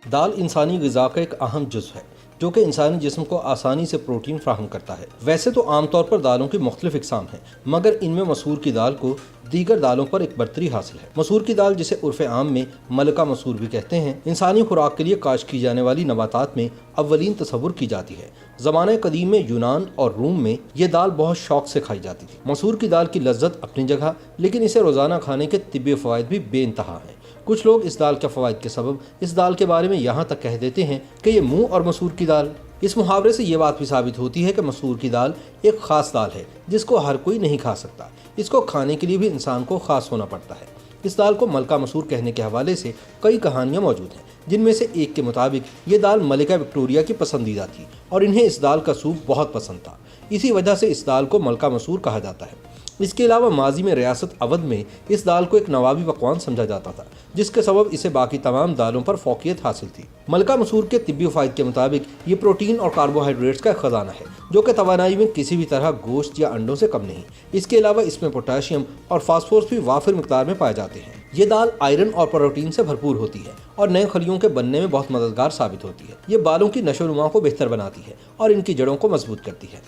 دال انسانی غذا کا ایک اہم جزو ہے جو کہ انسانی جسم کو آسانی سے پروٹین فراہم کرتا ہے۔ ویسے تو عام طور پر دالوں کی مختلف اقسام ہیں، مگر ان میں مسور کی دال کو دیگر دالوں پر ایک برتری حاصل ہے۔ مسور کی دال، جسے عرف عام میں ملکہ مسور بھی کہتے ہیں، انسانی خوراک کے لیے کاشت کی جانے والی نباتات میں اولین تصور کی جاتی ہے۔ زمانہ قدیم میں یونان اور روم میں یہ دال بہت شوق سے کھائی جاتی تھی۔ مسور کی دال کی لذت اپنی جگہ، لیکن اسے روزانہ کھانے کے طبی فوائد بھی بے انتہا ہیں۔ کچھ لوگ اس دال کے فوائد کے سبب اس دال کے بارے میں یہاں تک کہہ دیتے ہیں کہ یہ منہ اور مسور کی دال۔ اس محاورے سے یہ بات بھی ثابت ہوتی ہے کہ مسور کی دال ایک خاص دال ہے جس کو ہر کوئی نہیں کھا سکتا۔ اس کو کھانے کے لیے بھی انسان کو خاص ہونا پڑتا ہے۔ اس دال کو ملکہ مسور کہنے کے حوالے سے کئی کہانیاں موجود ہیں، جن میں سے ایک کے مطابق یہ دال ملکہ وکٹوریہ کی پسندیدہ تھی اور انہیں اس دال کا سوپ بہت پسند تھا۔ اسی وجہ سے اس دال کو ملکہ مسور کہا جاتا ہے۔ اس کے علاوہ ماضی میں ریاست اودھ میں اس دال کو ایک نوابی پکوان سمجھا جاتا تھا، جس کے سبب اسے باقی تمام دالوں پر فوقیت حاصل تھی۔ ملکہ مسور کے طبی فوائد کے مطابق یہ پروٹین اور کاربوہائیڈریٹس کا خزانہ ہے، جو کہ توانائی میں کسی بھی طرح گوشت یا انڈوں سے کم نہیں۔ اس کے علاوہ اس میں پوٹاشیم اور فاسفورس بھی وافر مقدار میں پائے جاتے ہیں۔ یہ دال آئرن اور پروٹین سے بھرپور ہوتی ہے اور نئے خلیوں کے بننے میں بہت مددگار ثابت ہوتی ہے۔ یہ بالوں کی نشو و نما کو بہتر بناتی ہے اور ان کی جڑوں کو مضبوط کرتی ہے۔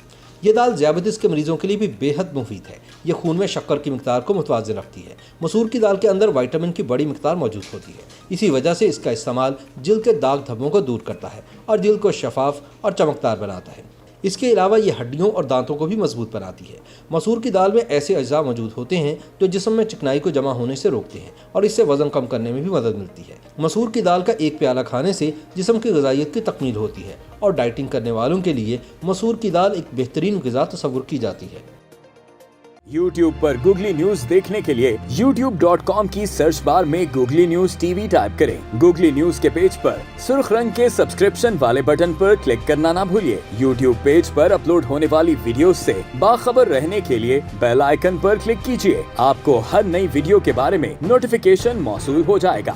یہ دال ذیابیطس کے مریضوں کے لیے بھی بے حد مفید ہے۔ یہ خون میں شکر کی مقدار کو متوازن رکھتی ہے۔ مسور کی دال کے اندر وائٹامن کی بڑی مقدار موجود ہوتی ہے، اسی وجہ سے اس کا استعمال جلد کے داغ دھبوں کو دور کرتا ہے اور جلد کو شفاف اور چمکدار بناتا ہے۔ اس کے علاوہ یہ ہڈیوں اور دانتوں کو بھی مضبوط بناتی ہے۔ مسور کی دال میں ایسے اجزاء موجود ہوتے ہیں جو جسم میں چکنائی کو جمع ہونے سے روکتے ہیں اور اس سے وزن کم کرنے میں بھی مدد ملتی ہے۔ مسور کی دال کا ایک پیالہ کھانے سے جسم کی غذائیت کی تکمیل ہوتی ہے اور ڈائٹنگ کرنے والوں کے لیے مسور کی دال ایک بہترین غذا تصور کی جاتی ہے۔ YouTube پر گوگلی نیوز دیکھنے کے لیے youtube.com کی سرچ بار میں googly news T V type کریں۔ گوگلی نیوز کے پیج پر سرخ رنگ کے سبسکرپشن والے بٹن پر کلک کرنا نہ بھولیے۔ YouTube پیج پر اپلوڈ ہونے والی ویڈیوز سے باخبر رہنے کے لیے بیل آئیکن پر کلک کیجیے۔ آپ کو ہر نئی ویڈیو کے بارے میں نوٹیفیکیشن موصول ہو جائے گا۔